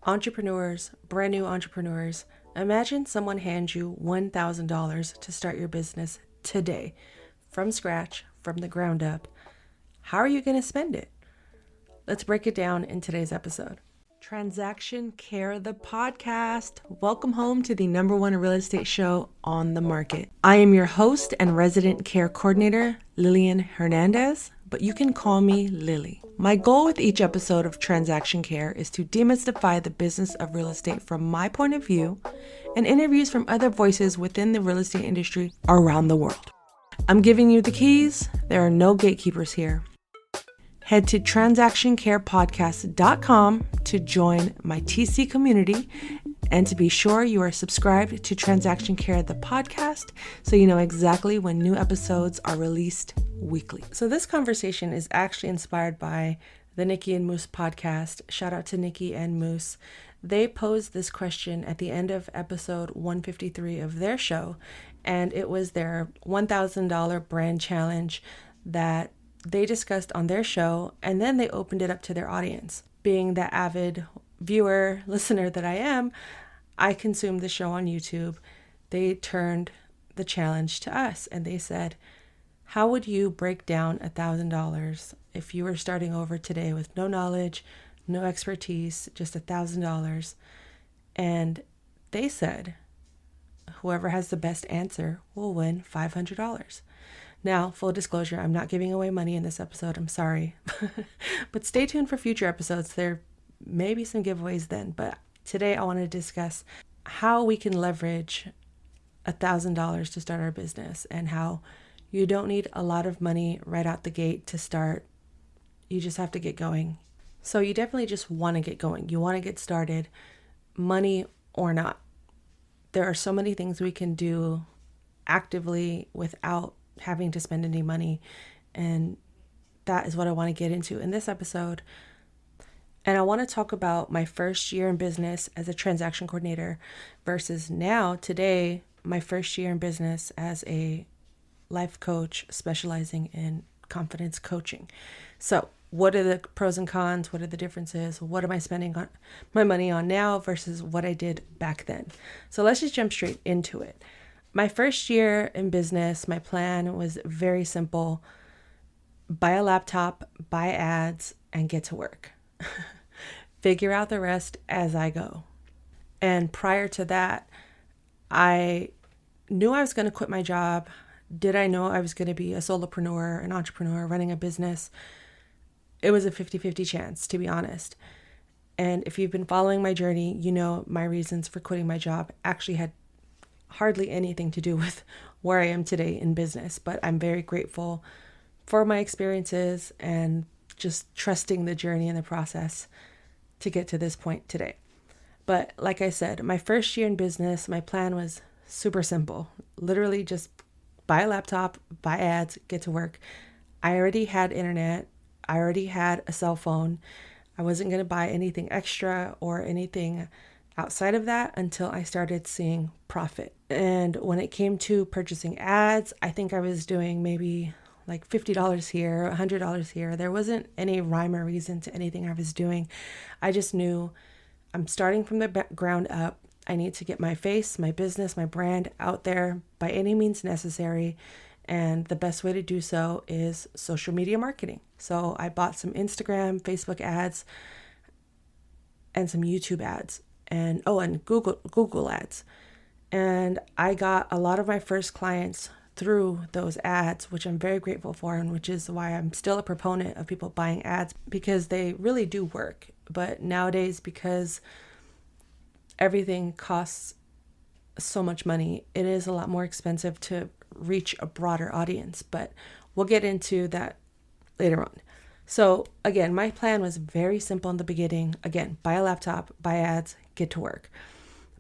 Entrepreneurs, brand new entrepreneurs, imagine someone hands you $1,000 to start your business today, from scratch, from the ground up. How are you going to spend it? Let's break it down in today's episode. Transaction Care, the podcast. Welcome home to the #1 real estate show on the market. I am your host and resident care coordinator, Lillian Hernandez, but you can call me Lilly. My goal with each episode of Transaction Care is to demystify the business of real estate from my point of view and interviews from other voices within the real estate industry around the world. I'm giving you the keys. There are no gatekeepers here. Head to transactioncarepodcast.com to join my TC community and to be sure you are subscribed to Transaction Care, the podcast, so you know exactly when new episodes are released weekly. So this conversation is actually inspired by the Nicky and Moose podcast. Shout out to Nicky and Moose. They posed this question at the end of episode 153 of their show, and it was their $1,000 brand challenge that they discussed on their show, and then they opened it up to their audience. Being the avid viewer, listener that I am, I consumed the show on YouTube. They turned the challenge to us and they said, how would you break down $1,000 if you were starting over today with no knowledge, no expertise, just $1,000? And they said, whoever has the best answer will win $500. Now, full disclosure, I'm not giving away money in this episode. I'm sorry. But stay tuned for future episodes. There may be some giveaways then. But today I want to discuss how we can leverage $1,000 to start our business and how you don't need a lot of money right out the gate to start. You just have to get going. So you definitely just want to get going. You want to get started, money or not. There are so many things we can do actively without having to spend any money, and that is what I want to get into in this episode. And I want to talk about my first year in business as a transaction coordinator versus now, today, my first year in business as a life coach specializing in confidence coaching. So what are the pros and cons? What are the differences? What am I spending my money on now versus what I did back then? So let's just jump straight into it. My first year in business, my plan was very simple. Buy a laptop, buy ads, and get to work. Figure out the rest as I go. And prior to that, I knew I was going to quit my job. Did I know I was going to be a solopreneur, an entrepreneur, running a business? It was a 50-50 chance, to be honest. And if you've been following my journey, you know my reasons for quitting my job actually had hardly anything to do with where I am today in business, but I'm very grateful for my experiences and just trusting the journey and the process to get to this point today. But like I said, my first year in business, my plan was super simple. Literally just buy a laptop, buy ads, get to work. I already had internet. I already had a cell phone. I wasn't going to buy anything extra or anything outside of that until I started seeing profit. And when it came to purchasing ads, I think I was doing maybe like $50 here, $100 here. There wasn't any rhyme or reason to anything I was doing. I just knew I'm starting from the ground up. I need to get my face, my business, my brand out there by any means necessary. And the best way to do so is social media marketing. So I bought some Instagram, Facebook ads, and some YouTube ads. And Google ads. And I got a lot of my first clients through those ads, which I'm very grateful for, and which is why I'm still a proponent of people buying ads, because they really do work. But nowadays, because everything costs so much money, it is a lot more expensive to reach a broader audience. But we'll get into that later on. So again, my plan was very simple in the beginning. Again, buy a laptop, buy ads, get to work.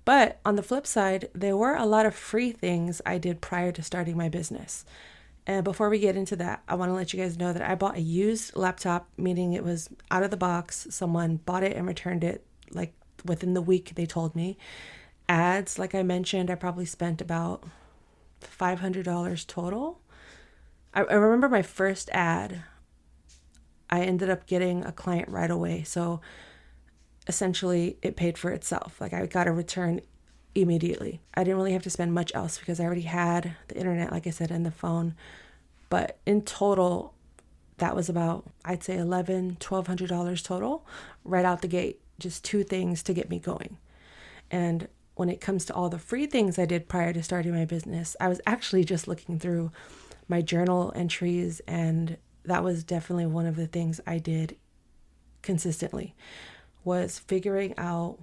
But on the flip side, there were a lot of free things I did prior to starting my business. And before we get into that, I want to let you guys know that I bought a used laptop, meaning it was out of the box. Someone bought it and returned it like within the week, they told me. Ads, like I mentioned, I probably spent about $500 total. I remember my first ad, I ended up getting a client right away. So essentially it paid for itself. Like I got a return immediately. I didn't really have to spend much else because I already had the internet, like I said, and the phone. But in total, that was about, I'd say $1,200 total right out the gate. Just 2 things to get me going. And when it comes to all the free things I did prior to starting my business, I was actually just looking through my journal entries, and that was definitely one of the things I did consistently, was figuring out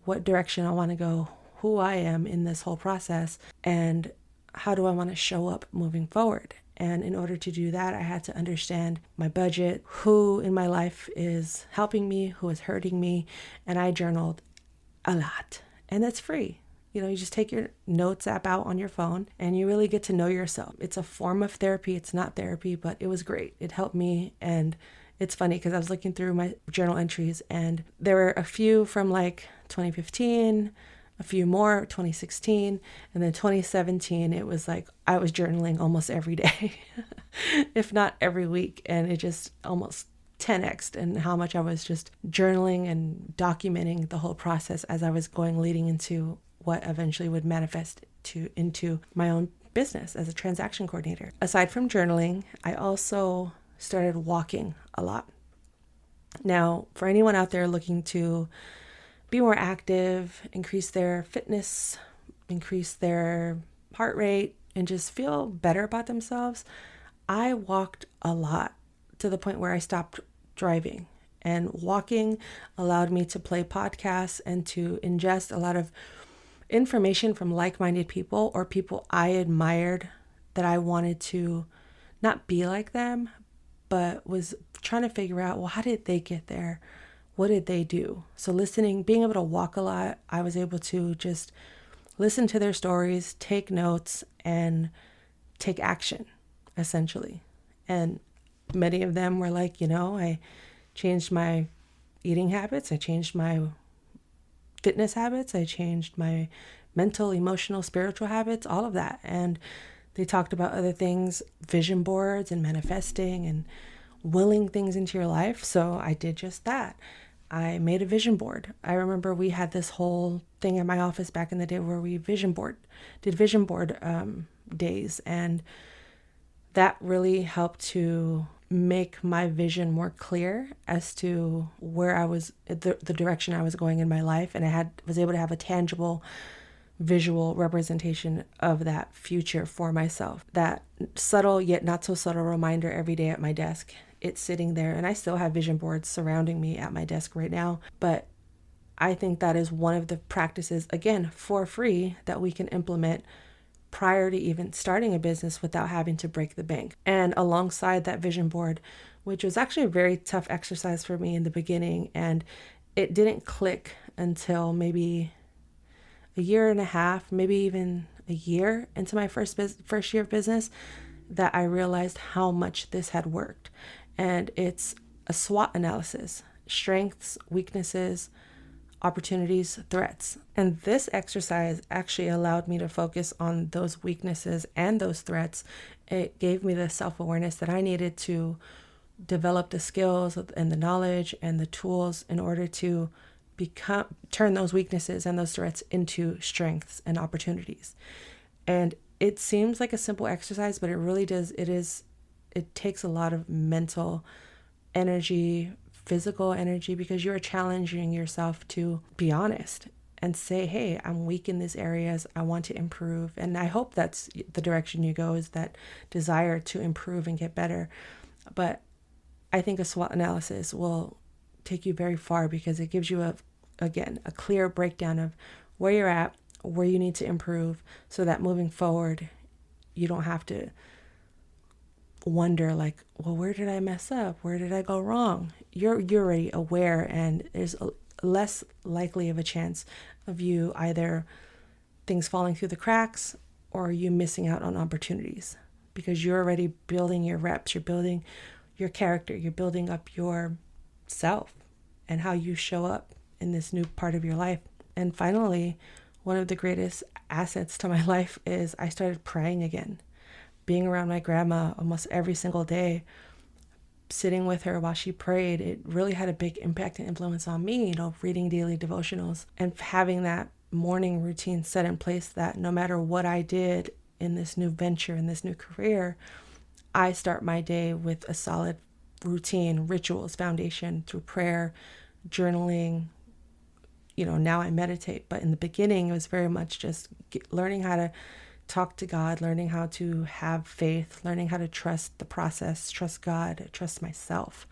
what direction I want to go, who I am in this whole process, and how do I want to show up moving forward. And in order to do that, I had to understand my budget, who in my life is helping me, who is hurting me, and I journaled a lot. And that's free. You know, you just take your notes app out on your phone and you really get to know yourself. It's a form of therapy. It's not therapy, but it was great. It helped me. And it's funny because I was looking through my journal entries and there were a few from like 2015, a few more 2016, and then 2017, it was like I was journaling almost every day, if not every week. And it just almost 10x'd in how much I was just journaling and documenting the whole process as I was going, leading into what eventually would manifest into my own business as a transaction coordinator. Aside from journaling, I also started walking a lot. Now, for anyone out there looking to be more active, increase their fitness, increase their heart rate, and just feel better about themselves, I walked a lot to the point where I stopped driving. And walking allowed me to play podcasts and to ingest a lot of information from like-minded people or people I admired that I wanted to not be like them, but was trying to figure out, well, how did they get there? What did they do? So listening, being able to walk a lot, I was able to just listen to their stories, take notes, and take action, essentially. And many of them were like, I changed my eating habits. I changed my fitness habits. I changed my mental, emotional, spiritual habits, all of that. And they talked about other things, vision boards and manifesting and willing things into your life. So I did just that. I made a vision board. I remember we had this whole thing in my office back in the day where we did vision board days. And that really helped to make my vision more clear as to where I was, the direction I was going in my life. And I was able to have a tangible visual representation of that future for myself. That subtle yet not so subtle reminder every day at my desk. It's sitting there, and I still have vision boards surrounding me at my desk right now. But I think that is one of the practices, again, for free, that we can implement prior to even starting a business without having to break the bank. And alongside that vision board, which was actually a very tough exercise for me in the beginning, and it didn't click until maybe a year and a half, maybe even a year into my first year of business, that I realized how much this had worked. And it's a SWOT analysis: strengths, weaknesses, opportunities, threats. And this exercise actually allowed me to focus on those weaknesses and those threats. It gave me the self-awareness that I needed to develop the skills and the knowledge and the tools in order to turn those weaknesses and those threats into strengths and opportunities. And it seems like a simple exercise, but it really does. It takes a lot of mental energy, physical energy, because you're challenging yourself to be honest and say, hey, I'm weak in these areas. I want to improve. And I hope that's the direction you go, is that desire to improve and get better. But I think a SWOT analysis will take you very far, because it gives you a clear breakdown of where you're at, where you need to improve, so that moving forward, you don't have to wonder like, well, where did I mess up? Where did I go wrong? You're already aware, and there's less likely of a chance of you either things falling through the cracks or you missing out on opportunities, because you're already building your reps, you're building your character, you're building up your self and how you show up in this new part of your life. And finally, one of the greatest assets to my life is I started praying again. Being around my grandma almost every single day sitting with her while she prayed, it really had a big impact and influence on me, reading daily devotionals and having that morning routine set in place that no matter what I did in this new venture, in this new career, I start my day with a solid routine, rituals, foundation through prayer, journaling. Now I meditate, but in the beginning, it was very much just learning how to talk to God, learning how to have faith, learning how to trust the process, trust God, trust myself.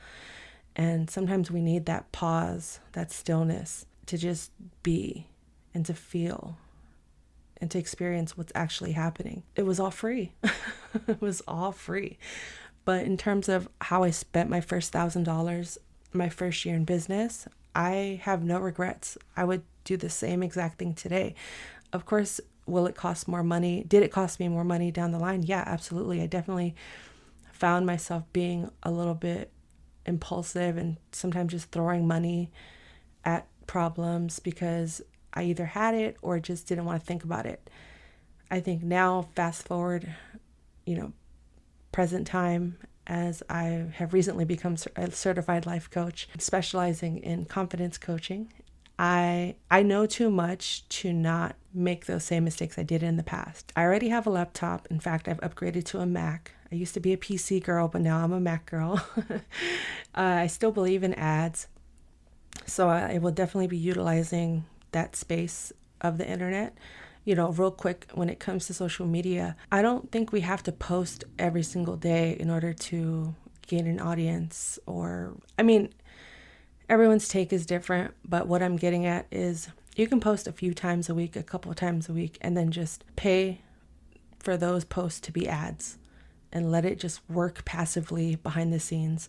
And sometimes we need that pause, that stillness to just be and to feel and to experience what's actually happening. It was all free. It was all free. But in terms of how I spent my first $1,000, my first year in business, I have no regrets. I would do the same exact thing today. Of course, will it cost more money? Did it cost me more money down the line? Yeah, absolutely. I definitely found myself being a little bit impulsive and sometimes just throwing money at problems because I either had it or just didn't want to think about it. I think now, fast forward, present time, as I have recently become a certified life coach, specializing in confidence coaching. I know too much to not make those same mistakes I did in the past. I already have a laptop. In fact, I've upgraded to a Mac. I used to be a PC girl, but now I'm a Mac girl. I still believe in ads. So I will definitely be utilizing that space of the internet. Real quick, when it comes to social media, I don't think we have to post every single day in order to gain an audience. Everyone's take is different, but what I'm getting at is you can post a few times a week, a couple of times a week, and then just pay for those posts to be ads and let it just work passively behind the scenes.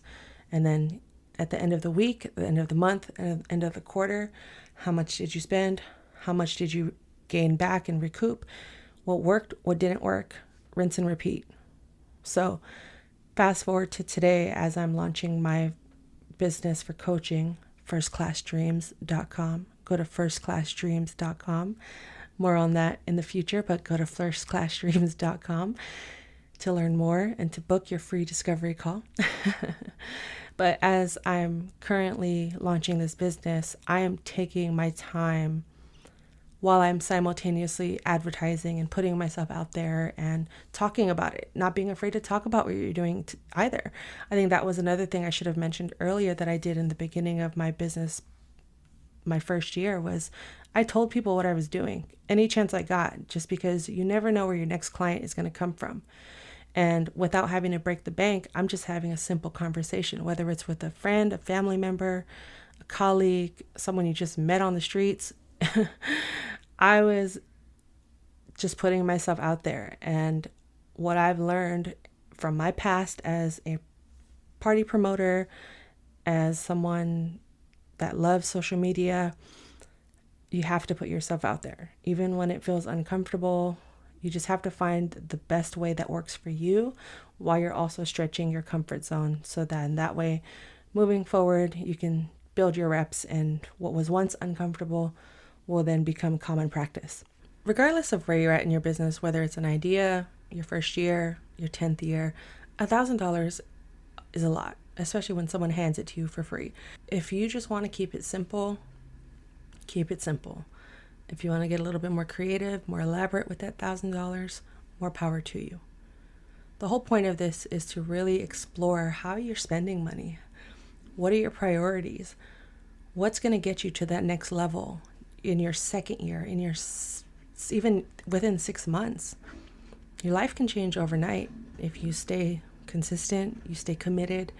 And then at the end of the week, at the end of the month, and end of the quarter, how much did you spend? How much did you gain back and recoup? What worked, what didn't work, rinse and repeat. So fast forward to today as I'm launching my business for coaching, firstclassdreams.com. Go to firstclassdreams.com. More on that in the future, but go to firstclassdreams.com to learn more and to book your free discovery call. But as I'm currently launching this business, I am taking my time while I'm simultaneously advertising and putting myself out there and talking about it, not being afraid to talk about what you're doing either. I think that was another thing I should have mentioned earlier that I did in the beginning of my business. My first year was I told people what I was doing any chance I got, just because you never know where your next client is going to come from. And without having to break the bank, I'm just having a simple conversation, whether it's with a friend, a family member, a colleague, someone you just met on the streets. I was just putting myself out there. And what I've learned from my past as a party promoter, as someone that loves social media, you have to put yourself out there. Even when it feels uncomfortable, you just have to find the best way that works for you while you're also stretching your comfort zone, so that in that way, moving forward, you can build your reps, and what was once uncomfortable will then become common practice. Regardless of where you're at in your business, whether it's an idea, your first year, your 10th year, $1,000 is a lot, especially when someone hands it to you for free. If you just want to keep it simple, keep it simple. If you want to get a little bit more creative, more elaborate with that $1,000, more power to you. The whole point of this is to really explore how you're spending money. What are your priorities? What's going to get you to that next level in your second year, in your even within 6 months? Your life can change overnight if you stay consistent, you stay committed,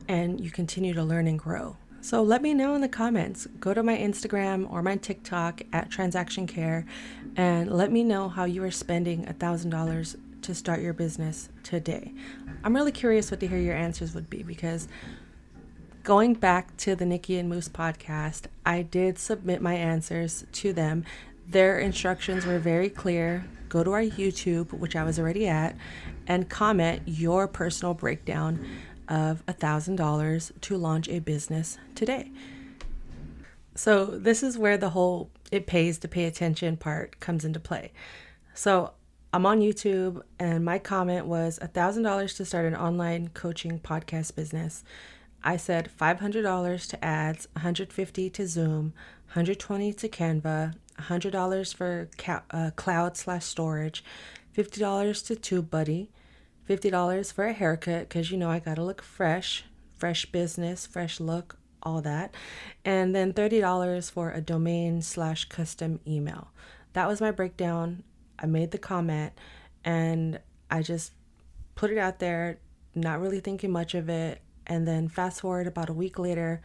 and you continue to learn and grow. So let me know in the comments. Go to my Instagram or my TikTok at Transaction Care and let me know how you are spending $1,000 to start your business today. I'm really curious what to hear your answers would be, because going back to the Nicky and Moose podcast, I did submit my answers to them. Their instructions were very clear. Go to our YouTube, which I was already at, and comment your personal breakdown of $1,000 to launch a business today. So this is where the whole it pays to pay attention part comes into play. So I'm on YouTube, and my comment was $1,000 to start an online coaching podcast business. I said $500 to ads, $150 to Zoom, $120 to Canva, $100 for cloud/storage, $50 to TubeBuddy, $50 for a haircut because I gotta look fresh business, fresh look, all that, and then $30 for a domain/custom email. That was my breakdown. I made the comment and I just put it out there, not really thinking much of it. And then fast forward about a week later,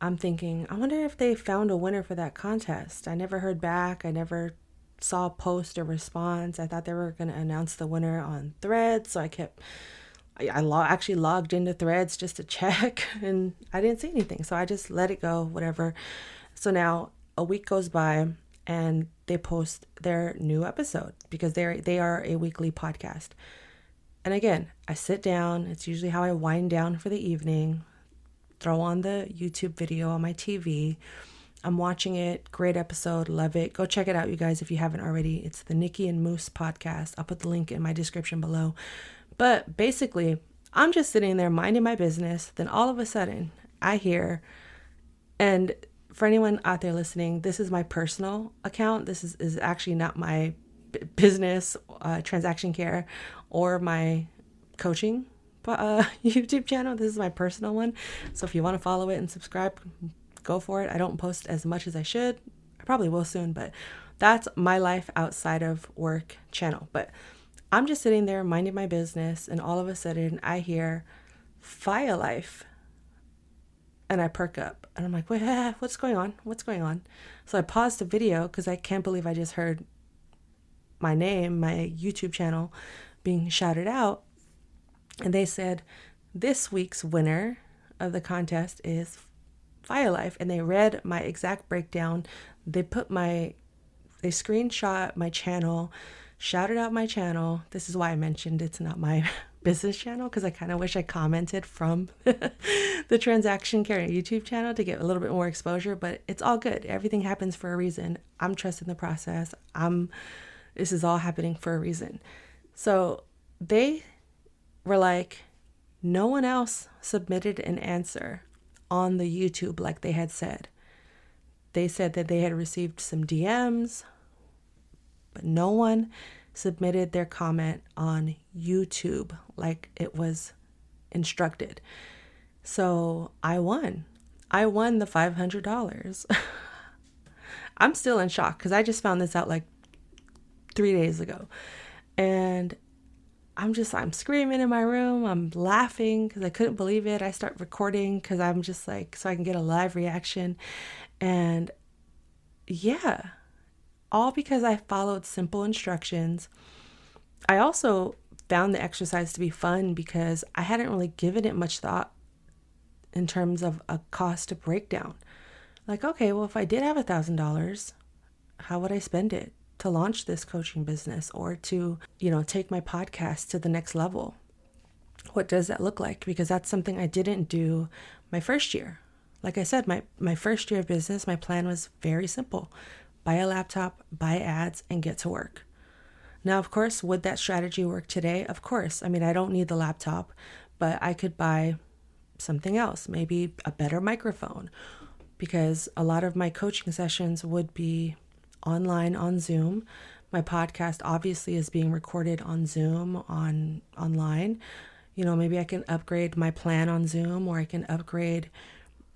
I'm thinking, I wonder if they found a winner for that contest. I never heard back. I never saw a post or response. I thought they were going to announce the winner on Threads. So I actually logged into Threads just to check, and I didn't see anything. So I just let it go, whatever. So now a week goes by and they post their new episode because they are a weekly podcast. And again, I sit down. It's usually how I wind down for the evening, throw on the YouTube video on my TV. I'm watching it. Great episode. Love it. Go check it out, you guys, if you haven't already. It's the Nicky and Moose podcast. I'll put the link in my description below. But basically, I'm just sitting there minding my business. Then all of a sudden, I hear, and for anyone out there listening, this is my personal account. This is actually not my business, transaction care, or my coaching YouTube channel. This is my personal one. So if you want to follow it and subscribe, go for it. I don't post as much as I should. I probably will soon, but that's my life outside of work channel. But I'm just sitting there minding my business, and all of a sudden I hear Fire Life. And I perk up and I'm like, wait, what's going on? What's going on? So I paused the video because I can't believe I just heard my name, my YouTube channel being shouted out. And they said, this week's winner of the contest is Fire Life. And they read my exact breakdown. They screenshot my channel, shouted out my channel. This is why I mentioned it's not my business channel, because I kind of wish I commented from the transaction care YouTube channel to get a little bit more exposure, but it's all good. Everything happens for a reason. I'm trusting the process. This is all happening for a reason. So they were like, no one else submitted an answer on the YouTube like they had said. They said that they had received some DMs, but no one submitted their comment on YouTube like it was instructed. So I won the $500. I'm still in shock because I just found this out like 3 days ago. And I'm screaming in my room. I'm laughing because I couldn't believe it. I start recording because I'm just like, so I can get a live reaction. And yeah, all because I followed simple instructions. I also found the exercise to be fun because I hadn't really given it much thought in terms of a cost to breakdown. Like, okay, well, if I did have $1,000, how would I spend it to launch this coaching business or to, take my podcast to the next level? What does that look like? Because that's something I didn't do my first year. Like I said, my first year of business, my plan was very simple. Buy a laptop, buy ads, and get to work. Now, of course, would that strategy work today? Of course. I mean, I don't need the laptop, but I could buy something else, maybe a better microphone, because a lot of my coaching sessions would be online on Zoom. My podcast obviously is being recorded on Zoom, online. Maybe I can upgrade my plan on Zoom, or I can upgrade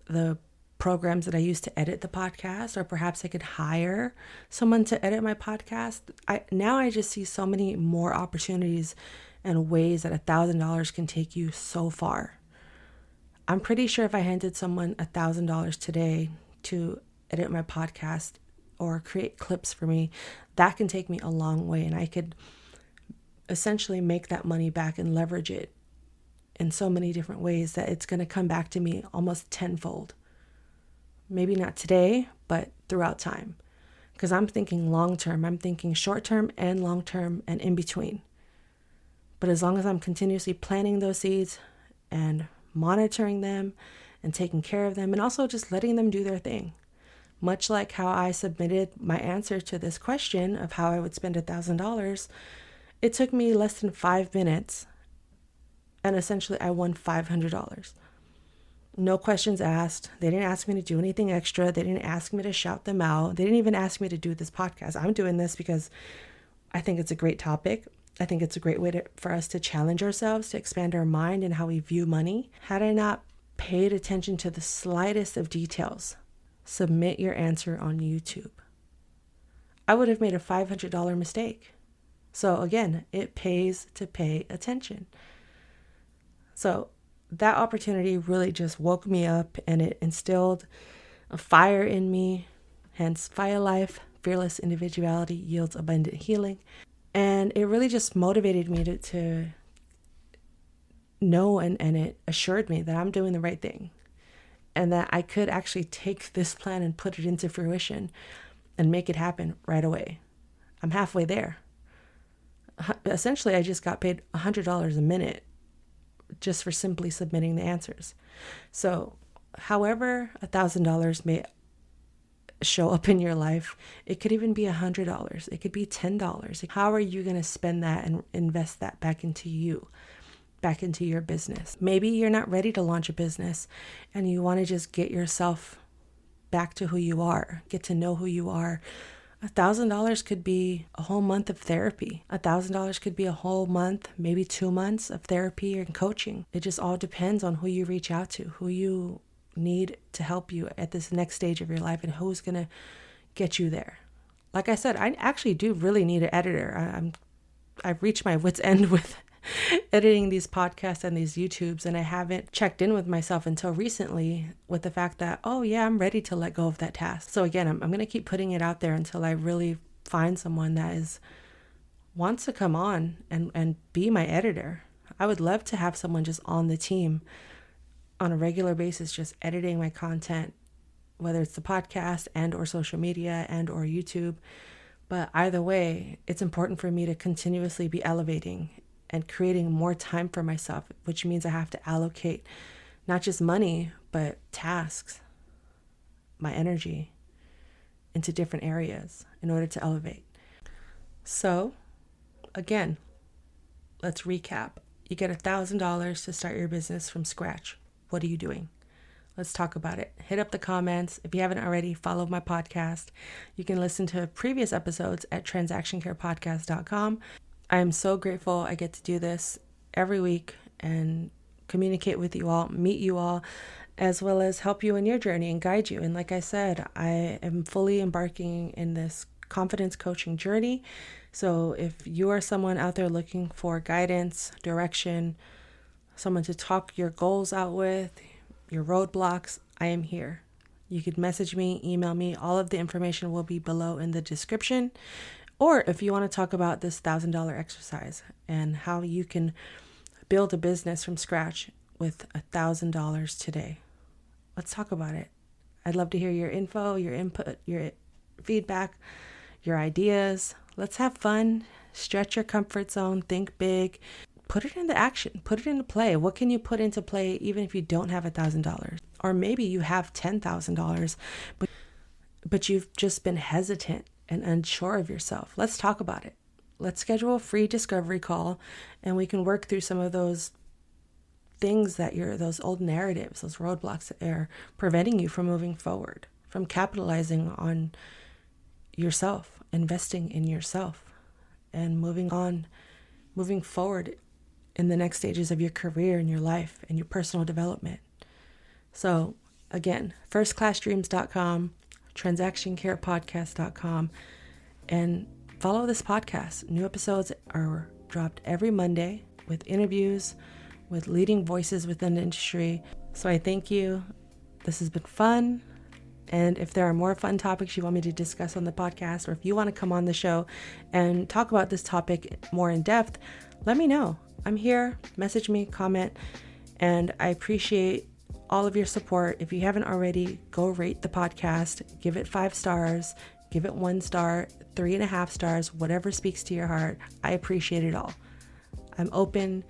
the programs that I use to edit the podcast, or perhaps I could hire someone to edit my podcast. I just see so many more opportunities and ways that $1,000 can take you so far. I'm pretty sure if I handed someone $1,000 today to edit my podcast or create clips for me, that can take me a long way, and I could essentially make that money back and leverage it in so many different ways that it's going to come back to me almost tenfold. Maybe not today, but throughout time. Because I'm thinking long term. I'm thinking short term and long term and in between. But as long as I'm continuously planting those seeds and monitoring them and taking care of them and also just letting them do their thing. Much like how I submitted my answer to this question of how I would spend $1,000, It took me less than 5 minutes, and essentially I won $500. No questions asked. They didn't ask me to do anything extra. They didn't ask me to shout them out. They didn't even ask me to do this podcast. I'm doing this because I think it's a great topic. I think it's a great way for us to challenge ourselves, to expand our mind and how we view money. Had I not paid attention to the slightest of details, submit your answer on YouTube, I would have made a $500 mistake. So again, it pays to pay attention. So that opportunity really just woke me up, and it instilled a fire in me. Hence, Fire Life, fearless individuality yields abundant healing. And it really just motivated me to know, and it assured me that I'm doing the right thing, and that I could actually take this plan and put it into fruition and make it happen right away. I'm halfway there. Essentially, I just got paid $100 a minute just for simply submitting the answers. So however $1,000 may show up in your life, it could even be $100. It could be $10. How are you going to spend that and invest that back into you, back into your business? Maybe you're not ready to launch a business and you want to just get yourself back to who you are, get to know who you are. $1,000 could be a whole month of therapy. $1,000 could be a whole month, maybe 2 months of therapy and coaching. It just all depends on who you reach out to, who you need to help you at this next stage of your life, and who's going to get you there. Like I said, I actually do really need an editor. I've reached my wit's end with editing these podcasts and these YouTubes, and I haven't checked in with myself until recently with the fact that, oh yeah, I'm ready to let go of that task. So again, I'm going to keep putting it out there until I really find someone that wants to come on and be my editor. I would love to have someone just on the team on a regular basis, just editing my content, whether it's the podcast and or social media and or YouTube. But either way, it's important for me to continuously be elevating and creating more time for myself, which means I have to allocate not just money, but tasks, my energy into different areas in order to elevate. So again, let's recap. You get $1,000 to start your business from scratch. What are you doing? Let's talk about it. Hit up the comments. If you haven't already, follow my podcast. You can listen to previous episodes at transactioncarepodcast.com. I am so grateful I get to do this every week and communicate with you all, meet you all, as well as help you in your journey and guide you. And like I said, I am fully embarking in this confidence coaching journey. So if you are someone out there looking for guidance, direction, someone to talk your goals out with, your roadblocks, I am here. You could message me, email me. All of the information will be below in the description. Or if you want to talk about this $1,000 exercise and how you can build a business from scratch with $1,000 today, let's talk about it. I'd love to hear your info, your input, your feedback, your ideas. Let's have fun, stretch your comfort zone, think big, put it into action, put it into play. What can you put into play even if you don't have $1,000? Or maybe you have $10,000, but you've just been hesitant and unsure of yourself. Let's talk about it. Let's schedule a free discovery call and we can work through some of those things those old narratives, those roadblocks that are preventing you from moving forward, from capitalizing on yourself, investing in yourself, and moving forward in the next stages of your career and your life and your personal development. So again, firstclassdreams.com, transactioncarepodcast.com, and follow this podcast. New episodes are dropped every Monday with interviews with leading voices within the industry. So I thank you. This has been fun. And if there are more fun topics you want me to discuss on the podcast, or if you want to come on the show and talk about this topic more in depth, let me know. I'm here. Message me, comment, and I appreciate all of your support. If you haven't already, go rate the podcast, give it 5 stars, give it 1 star, 3.5 stars, whatever speaks to your heart. I appreciate it all. I'm open.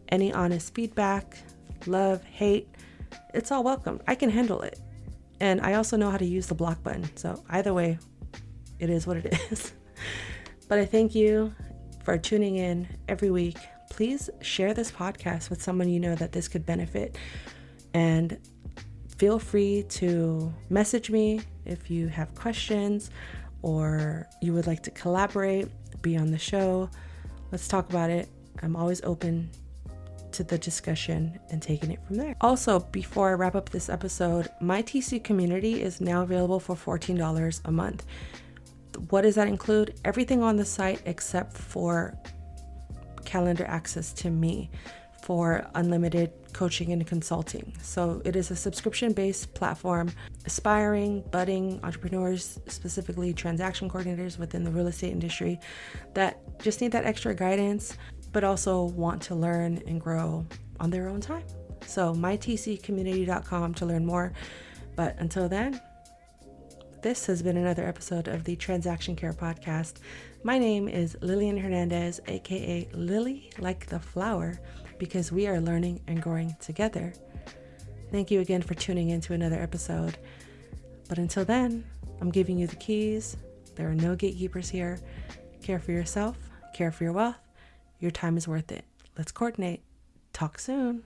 Any honest feedback, love, hate, it's all welcome. I can handle it. And I also know how to use the block button. So either way, it is what it is. But I thank you for tuning in every week. Please share this podcast with someone you know that this could benefit. And feel free to message me if you have questions or you would like to collaborate, be on the show. Let's talk about it. I'm always open to the discussion and taking it from there. Also, before I wrap up this episode, my TC community is now available for $14 a month. What does that include? Everything on the site except for calendar access to me for unlimited coaching and consulting. So it is a subscription-based platform. Aspiring, budding entrepreneurs, specifically transaction coordinators within the real estate industry that just need that extra guidance, but also want to learn and grow on their own time. So mytccommunity.com to learn more. But until then, this has been another episode of the Transaction Care Podcast. My name is Lillian Hernandez, aka Lily like the flower, because we are learning and growing together. Thank you again for tuning in to another episode. But until then, I'm giving you the keys. There are no gatekeepers here. Care for yourself, care for your wealth. Your time is worth it. Let's coordinate. Talk soon.